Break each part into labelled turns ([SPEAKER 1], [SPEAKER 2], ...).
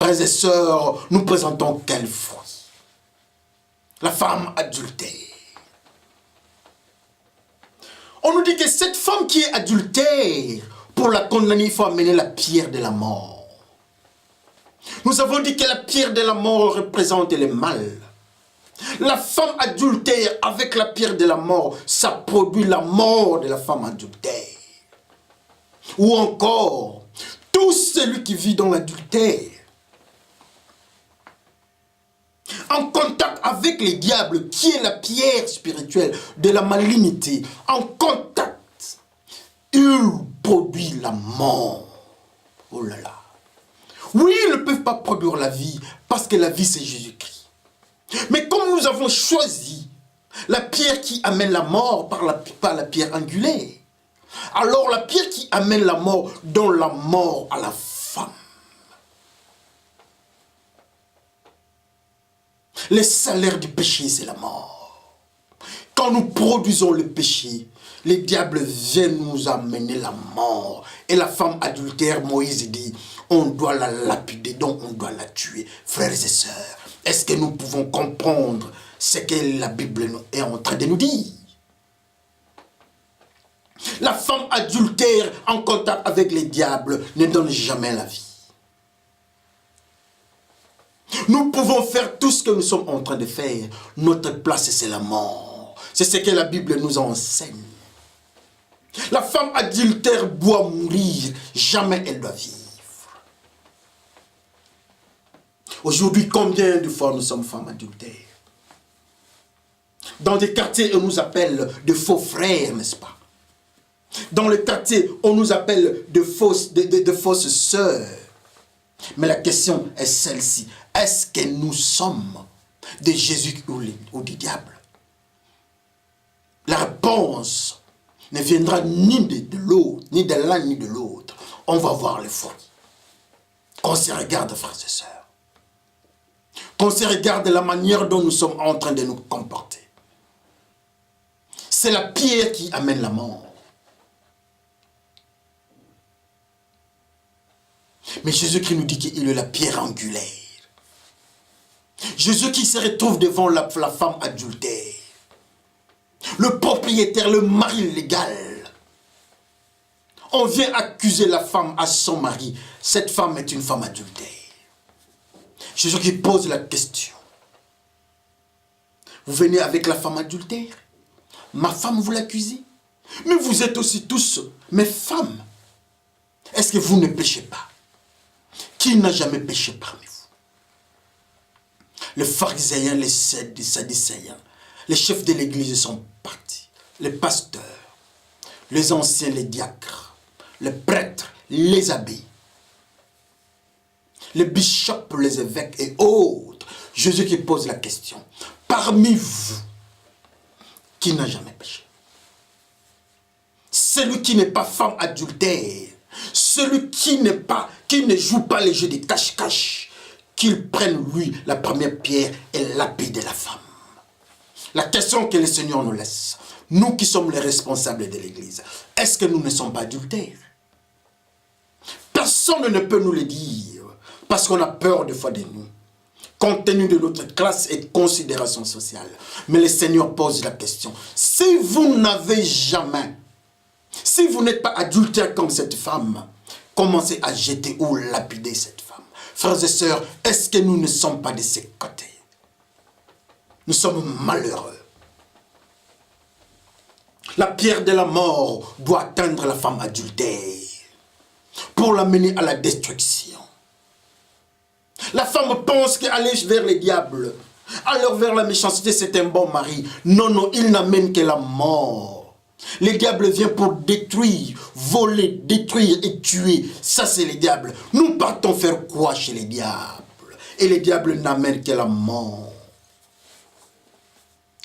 [SPEAKER 1] Frères et sœurs, nous présentons quel fruit? La femme adultère. On nous dit que cette femme qui est adultère, pour la condamner, il faut amener la pierre de la mort. Nous avons dit que la pierre de la mort représente le mal. La femme adultère avec la pierre de la mort, ça produit la mort de la femme adultère. Ou encore, tout celui qui vit dans l'adultère, en contact avec les diables, qui est la pierre spirituelle de la malignité, en contact, il produit la mort. Oh là là. Oui, ils ne peuvent pas produire la vie, parce que la vie c'est Jésus-Christ. Mais comme nous avons choisi la pierre qui amène la mort par la pierre angulaire, alors la pierre qui amène la mort donne la mort à la femme. Le salaire du péché, c'est la mort. Quand nous produisons le péché, les diables viennent nous amener la mort. Et la femme adultère, Moïse dit, on doit la lapider, donc on doit la tuer. Frères et sœurs, est-ce que nous pouvons comprendre ce que la Bible est en train de nous dire? La femme adultère en contact avec les diables ne donne jamais la vie. Nous pouvons faire tout ce que nous sommes en train de faire. Notre place, c'est la mort. C'est ce que la Bible nous enseigne. La femme adultère doit mourir. Jamais elle doit vivre. Aujourd'hui, combien de fois nous sommes femmes adultères? Dans des quartiers, on nous appelle de faux frères, n'est-ce pas? Dans les quartiers, on nous appelle de fausses sœurs. Mais la question est celle-ci. Est-ce que nous sommes de Jésus ou du diable? La réponse ne viendra ni de l'autre, ni de l'un ni de l'autre. On va voir les fruits. Qu'on se regarde, frères et sœurs. Qu'on se regarde la manière dont nous sommes en train de nous comporter. C'est la pierre qui amène la mort. Mais Jésus-Christ nous dit qu'il est la pierre angulaire. Jésus qui se retrouve devant la femme adultère. Le propriétaire, le mari légal. On vient accuser la femme à son mari. Cette femme est une femme adultère. Jésus qui pose la question. Vous venez avec la femme adultère? Ma femme, vous l'accusez? Mais vous êtes aussi tous mes femmes. Est-ce que vous ne péchez pas? Qui n'a jamais péché parmi vous? Les pharisiens, les sadducéens, les chefs de l'église sont partis. Les pasteurs, les anciens, les diacres, les prêtres, les abbés, les bishops, les évêques et autres. Jésus qui pose la question. Parmi vous, qui n'a jamais péché? Celui qui n'est pas femme adultère, celui qui ne joue pas les jeux de cache-cache, qu'il prenne lui la première pierre et lapide la femme. La question que le Seigneur nous laisse, nous qui sommes les responsables de l'église, est-ce que nous ne sommes pas adultères? Personne ne peut nous le dire, parce qu'on a peur des fois de nous, compte tenu de notre classe et considération sociale. Mais le Seigneur pose la question, si vous n'avez jamais, si vous n'êtes pas adultère comme cette femme, commencez à jeter ou lapider cette femme. Frères et sœurs, est-ce que nous ne sommes pas de ce côté? Nous sommes malheureux. La pierre de la mort doit atteindre la femme adultère pour l'amener à la destruction. La femme pense qu'aller vers les diables, aller vers la méchanceté, c'est un bon mari. Non, non, il n'amène que la mort. Les diables viennent pour détruire, voler, détruire et tuer. Ça, c'est les diables. Nous partons faire quoi chez les diables? Et les diables n'amènent que la mort.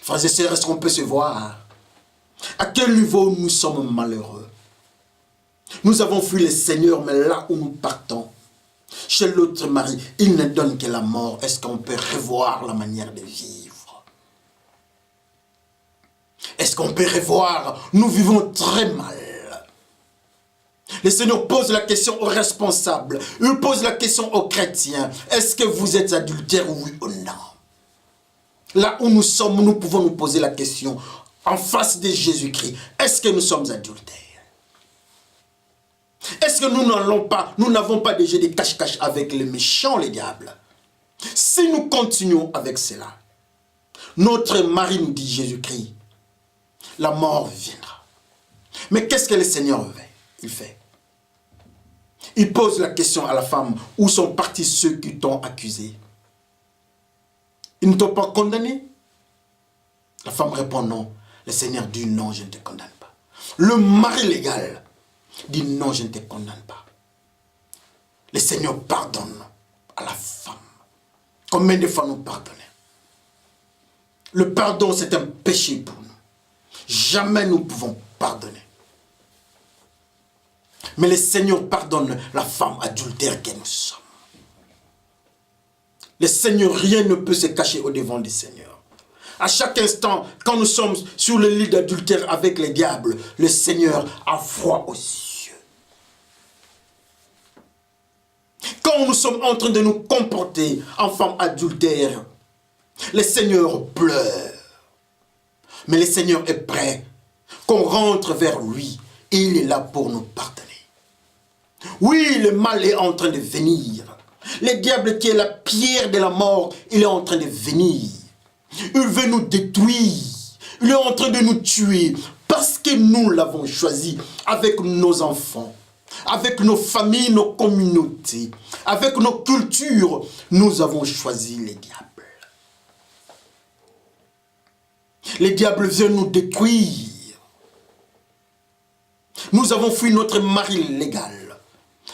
[SPEAKER 1] Frères et sœurs, est-ce qu'on peut se voir? À quel niveau nous sommes malheureux? Nous avons fui le Seigneur, mais là où nous partons, chez l'autre mari, il ne donne que la mort. Est-ce qu'on peut revoir la manière de vivre? Est-ce qu'on peut revoir? Nous vivons très mal. Le Seigneur pose la question aux responsables. Il pose la question aux chrétiens. Est-ce que vous êtes adultères, oui ou non? Là où nous sommes, nous pouvons nous poser la question en face de Jésus-Christ. Est-ce que nous sommes adultères? Est-ce que nous n'avons pas déjà des cache-cache avec les méchants, les diables? Si nous continuons avec cela, notre mari nous dit Jésus-Christ, la mort viendra. Mais qu'est-ce que le Seigneur fait? Il pose la question à la femme, où sont partis ceux qui t'ont accusé? Ils ne t'ont pas condamné? La femme répond non. Le Seigneur dit non, je ne te condamne pas. Le mari légal dit non, je ne te condamne pas. Le Seigneur pardonne à la femme. Combien de fois nous pardonnons? Le pardon, c'est un péché pour nous. Jamais nous pouvons pardonner. Mais le Seigneur pardonne la femme adultère que nous sommes. Le Seigneur, rien ne peut se cacher au-devant du Seigneur. À chaque instant, quand nous sommes sur le lit d'adultère avec les diables, le Seigneur a froid aux yeux. Quand nous sommes en train de nous comporter en femmes adultères, le Seigneur pleure. Mais le Seigneur est prêt qu'on rentre vers lui et il est là pour nous pardonner. Oui, le mal est en train de venir. Le diable qui est la pierre de la mort, il est en train de venir. Il veut nous détruire. Il est en train de nous tuer parce que nous l'avons choisi avec nos enfants, avec nos familles, nos communautés, avec nos cultures. Nous avons choisi les diables. Les diables viennent nous détruire. Nous avons fui notre mari légal.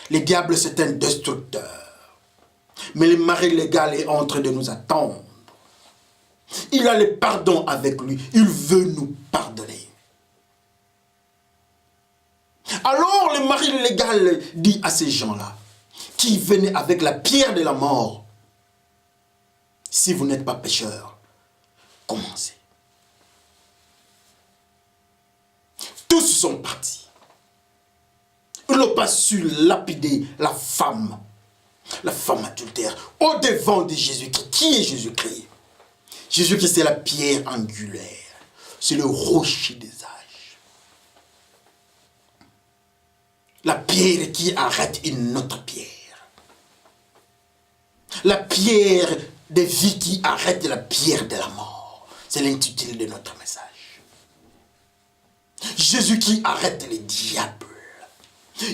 [SPEAKER 1] Le diable, c'est un destructeur. Mais le mari légal est en train de nous attendre. Il a le pardon avec lui. Il veut nous pardonner. Alors le mari légal dit à ces gens-là, qui venaient avec la pierre de la mort, si vous n'êtes pas pécheurs, commencez. Tous sont partis. Ils n'ont pas su lapider la femme adultère, au devant de Jésus-Christ. Qui est Jésus-Christ? Jésus-Christ, c'est la pierre angulaire. C'est le rocher des âges. La pierre qui arrête une autre pierre. La pierre de vie qui arrête la pierre de la mort. C'est l'intitulé de notre message. Jésus qui arrête les diables.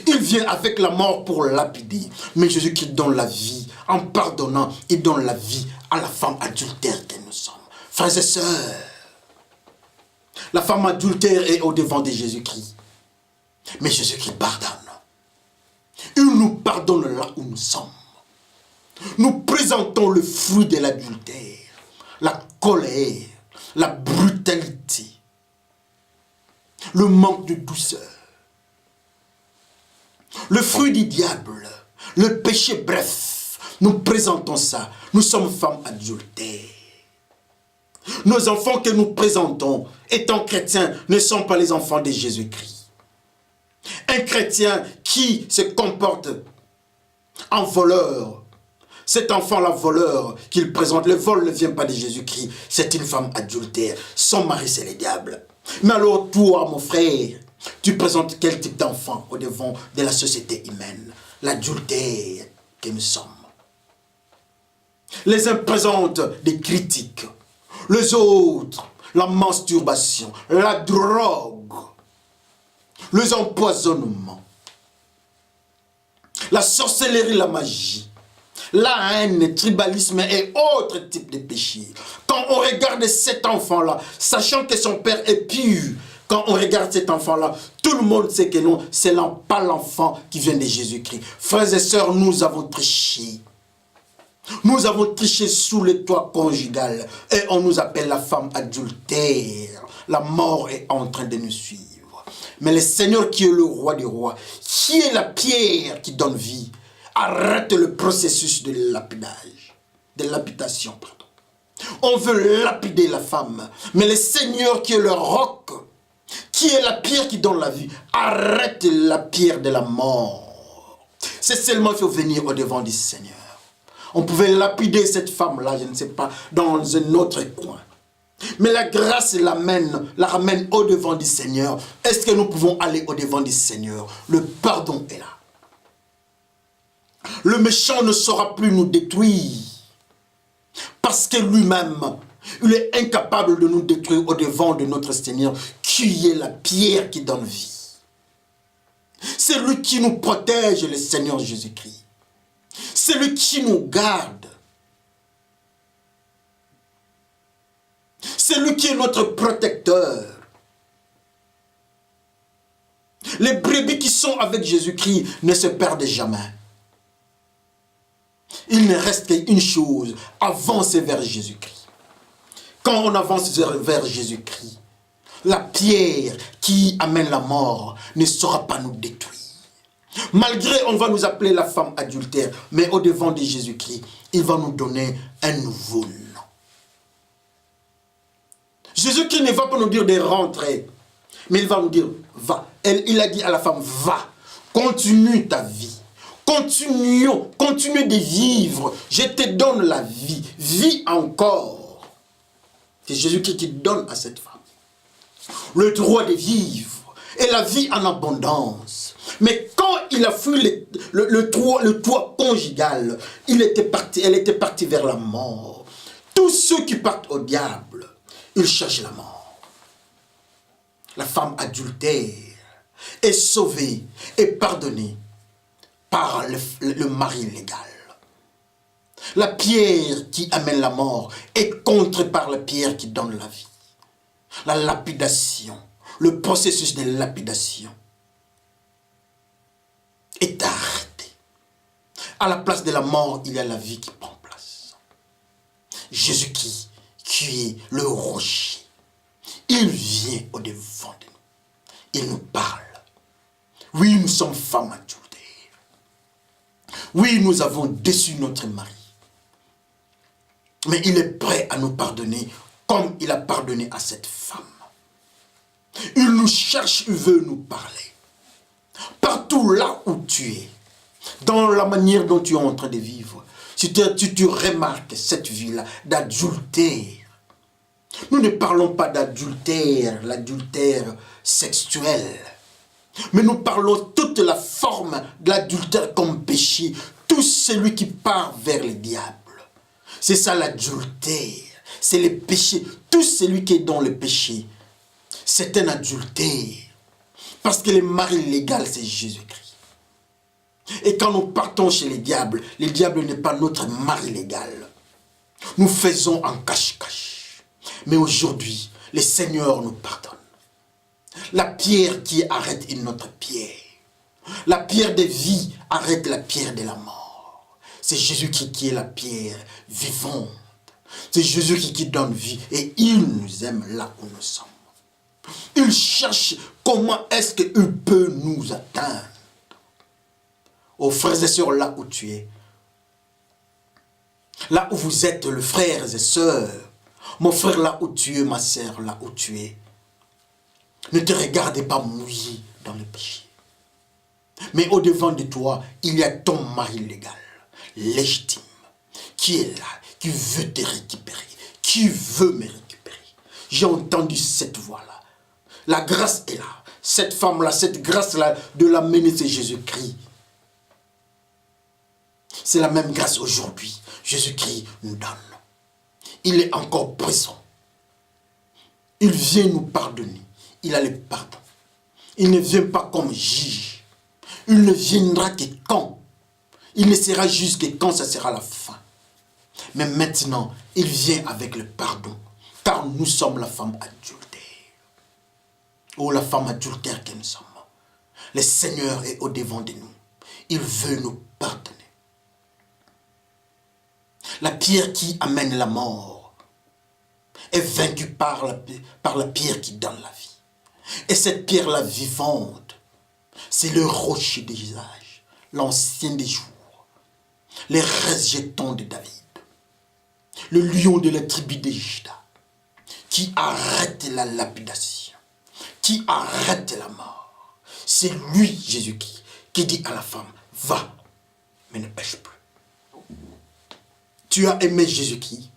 [SPEAKER 1] Il vient avec la mort pour lapider. Mais Jésus qui donne la vie, en pardonnant, il donne la vie à la femme adultère que nous sommes. Frères et sœurs, la femme adultère est au devant de Jésus-Christ. Mais Jésus-Christ pardonne. Il nous pardonne là où nous sommes. Nous présentons le fruit de l'adultère, la colère, la brutalité, le manque de douceur. Le fruit du diable, le péché, bref, nous présentons ça. Nous sommes femmes adultères. Nos enfants que nous présentons, étant chrétiens, ne sont pas les enfants de Jésus-Christ. Un chrétien qui se comporte en voleur, cet enfant-là voleur qu'il présente, le vol ne vient pas de Jésus-Christ, c'est une femme adultère. Son mari, c'est le diable. Mais alors toi, mon frère, tu présentes quel type d'enfant au devant de la société humaine? L'adultère que nous sommes. Les uns présentent des critiques. Les autres, la masturbation, la drogue, les empoisonnements, la sorcellerie, la magie, la haine, le tribalisme et autres types de péchés. Quand on regarde cet enfant-là, sachant que son père est pur, quand on regarde cet enfant-là, tout le monde sait que non, c'est pas l'enfant qui vient de Jésus-Christ. Frères et sœurs, nous avons triché. Nous avons triché sous le toit conjugal et on nous appelle la femme adultère. La mort est en train de nous suivre. Mais le Seigneur qui est le roi des rois, qui est la pierre qui donne vie, arrête le processus de lapidage, de lapidation, pardon. On veut lapider la femme, mais le Seigneur qui est le roc, qui qui est la pierre qui donne la vie, arrête la pierre de la mort. C'est seulement il faut venir au devant du Seigneur. On pouvait lapider cette femme-là, je ne sais pas, dans un autre coin. Mais la grâce la ramène au devant du Seigneur. Est-ce que nous pouvons aller au devant du Seigneur? Le pardon est là. Le méchant ne saura plus nous détruire. Parce que lui-même, il est incapable de nous détruire au devant de notre Seigneur, qui est la pierre qui donne vie. C'est lui qui nous protège, le Seigneur Jésus-Christ. C'est lui qui nous garde. C'est lui qui est notre protecteur. Les brebis qui sont avec Jésus-Christ ne se perdent jamais. Il ne reste qu'une chose, avancer vers Jésus-Christ. Quand on avance vers Jésus-Christ, la pierre qui amène la mort ne saura pas nous détruire. Malgré, on va nous appeler la femme adultère, mais au devant de Jésus-Christ, il va nous donner un nouveau nom. Jésus-Christ ne va pas nous dire de rentrer, mais il va nous dire, va. Il a dit à la femme, va, continue ta vie. Continue de vivre. Je te donne la vie. Vis encore. C'est Jésus-Christ qui donne à cette femme le droit de vivre et la vie en abondance. Mais quand il a fui le toit conjugal, elle était partie vers la mort. Tous ceux qui partent au diable, ils cherchent la mort. La femme adultère est sauvée et pardonnée par le mari légal. La pierre qui amène la mort est contrée par la pierre qui donne la vie. La lapidation, le processus de lapidation est arrêté. À la place de la mort, il y a la vie qui prend place. Jésus-Christ, qui est le rocher, il vient au devant de nous. Il nous parle. Oui, nous sommes femmes adultères. Oui, nous avons déçu notre mari. Mais il est prêt à nous pardonner comme il a pardonné à cette femme. Il nous cherche, il veut nous parler. Partout là où tu es, dans la manière dont tu es en train de vivre, si tu remarques cette vie-là d'adultère, nous ne parlons pas d'adultère, l'adultère sexuel, mais nous parlons toute la forme de l'adultère comme péché, tout celui qui part vers le diable. C'est ça l'adultère, c'est le péché, tout celui qui est dans le péché, c'est un adultère. Parce que le mari légal, c'est Jésus-Christ. Et quand nous partons chez le diable n'est pas notre mari légal. Nous faisons en cache-cache. Mais aujourd'hui, le Seigneur nous pardonne. La pierre qui arrête une autre pierre. La pierre de vie arrête la pierre de la mort. C'est Jésus-Christ qui est la pierre vivante. C'est Jésus-Christ qui donne vie. Et il nous aime là où nous sommes. Il cherche comment est-ce qu'il peut nous atteindre. Oh frères et sœurs, là où tu es. Là où vous êtes, les frères et sœurs. Mon frère, là où tu es, ma sœur, là où tu es. Ne te regardez pas mouillé dans le péché. Mais au-devant de toi, il y a ton mari légal, légitime, qui est là, qui veut te récupérer, qui veut me récupérer. J'ai entendu cette voix-là. La grâce est là. Cette femme-là, cette grâce-là de l'amener, c'est Jésus-Christ. C'est la même grâce aujourd'hui. Jésus-Christ nous donne. Il est encore présent. Il vient nous pardonner. Il a le pardon. Il ne vient pas comme juge. Il ne viendra que quand. Il ne sera juste que quand ça sera la fin. Mais maintenant, il vient avec le pardon. Car nous sommes la femme adultère. Oh, la femme adultère que nous sommes. Le Seigneur est au-devant de nous. Il veut nous pardonner. La pierre qui amène la mort est vaincue par la pierre qui donne la vie. Et cette pierre-là vivante, c'est le rocher des âges, l'ancien des jours, les rejetons de David, le lion de la tribu de Juda, qui arrête la lapidation, qui arrête la mort. C'est lui, Jésus-Christ, qui dit à la femme, va, mais ne pêche plus. Tu as aimé Jésus-Christ.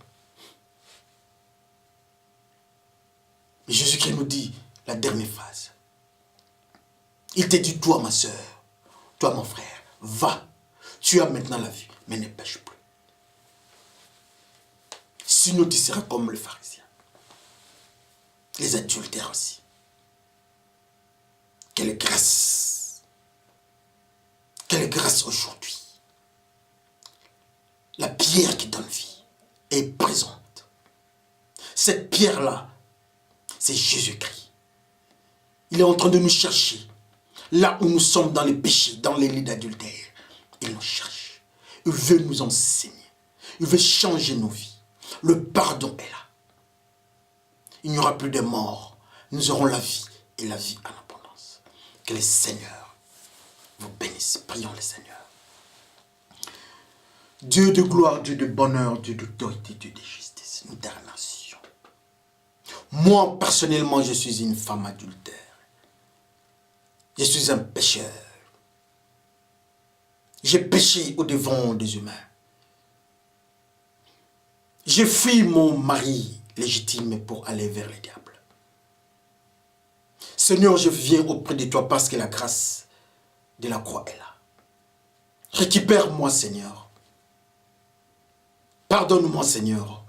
[SPEAKER 1] Jésus-Christ nous dit la dernière phrase. Il te dit, toi ma soeur, toi mon frère, va, tu as maintenant la vie, mais ne pêche plus. Sinon tu seras comme les pharisiens, les adultères aussi. Quelle grâce aujourd'hui. La pierre qui donne vie est présente. Cette pierre-là, c'est Jésus-Christ. Il est en train de nous chercher. Là où nous sommes dans les péchés, dans les lits d'adultère, il nous cherche. Il veut nous enseigner. Il veut changer nos vies. Le pardon est là. Il n'y aura plus de mort. Nous aurons la vie et la vie en abondance. Que le Seigneur vous bénisse. Prions le Seigneur. Dieu de gloire, Dieu de bonheur, Dieu d'autorité, Dieu de justice, nous te remercions. Moi, personnellement, je suis une femme adultère. Je suis un pécheur. J'ai péché au-devant des humains. J'ai fui mon mari légitime pour aller vers le diable. Seigneur, je viens auprès de toi parce que la grâce de la croix est là. Récupère-moi, Seigneur. Pardonne-moi, Seigneur,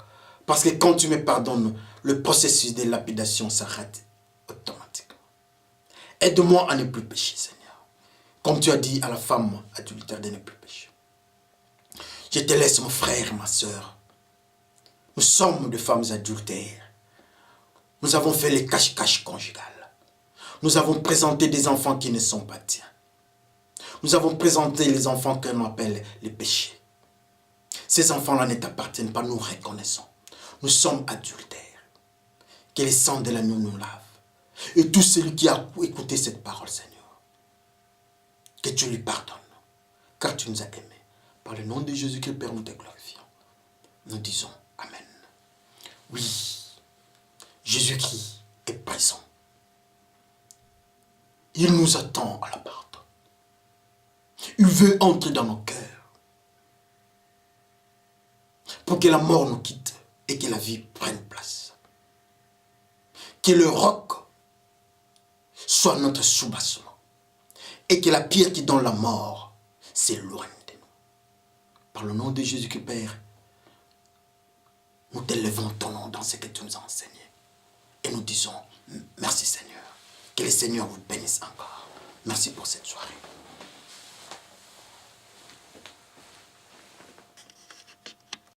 [SPEAKER 1] parce que quand tu me pardonnes, le processus de lapidation s'arrête automatiquement. Aide-moi à ne plus pécher, Seigneur. Comme tu as dit à la femme adultère de ne plus pécher. Je te laisse, mon frère, ma soeur. Nous sommes des femmes adultères. Nous avons fait les cache-cache conjugales. Nous avons présenté des enfants qui ne sont pas tiens. Nous avons présenté les enfants qu'on appelle les péchés. Ces enfants-là ne t'appartiennent pas, nous reconnaissons. Nous sommes adultères. Que le sang de l'agneau nous lave. Et tout celui qui a écouté cette parole, Seigneur, que tu lui pardonnes, car tu nous as aimés. Par le nom de Jésus-Christ, Père, nous te glorifions. Nous disons Amen. Oui, Jésus-Christ est présent. Il nous attend à la porte. Il veut entrer dans nos cœurs. Pour que la mort nous quitte et que la vie prenne place. Que le roc soit notre soubassement. Et que la pierre qui donne la mort s'éloigne de nous. Par le nom de Jésus-Christ, Père, nous t'élevons ton nom dans ce que tu nous as enseigné. Et nous disons merci, Seigneur. Que le Seigneur vous bénisse encore. Merci pour cette soirée.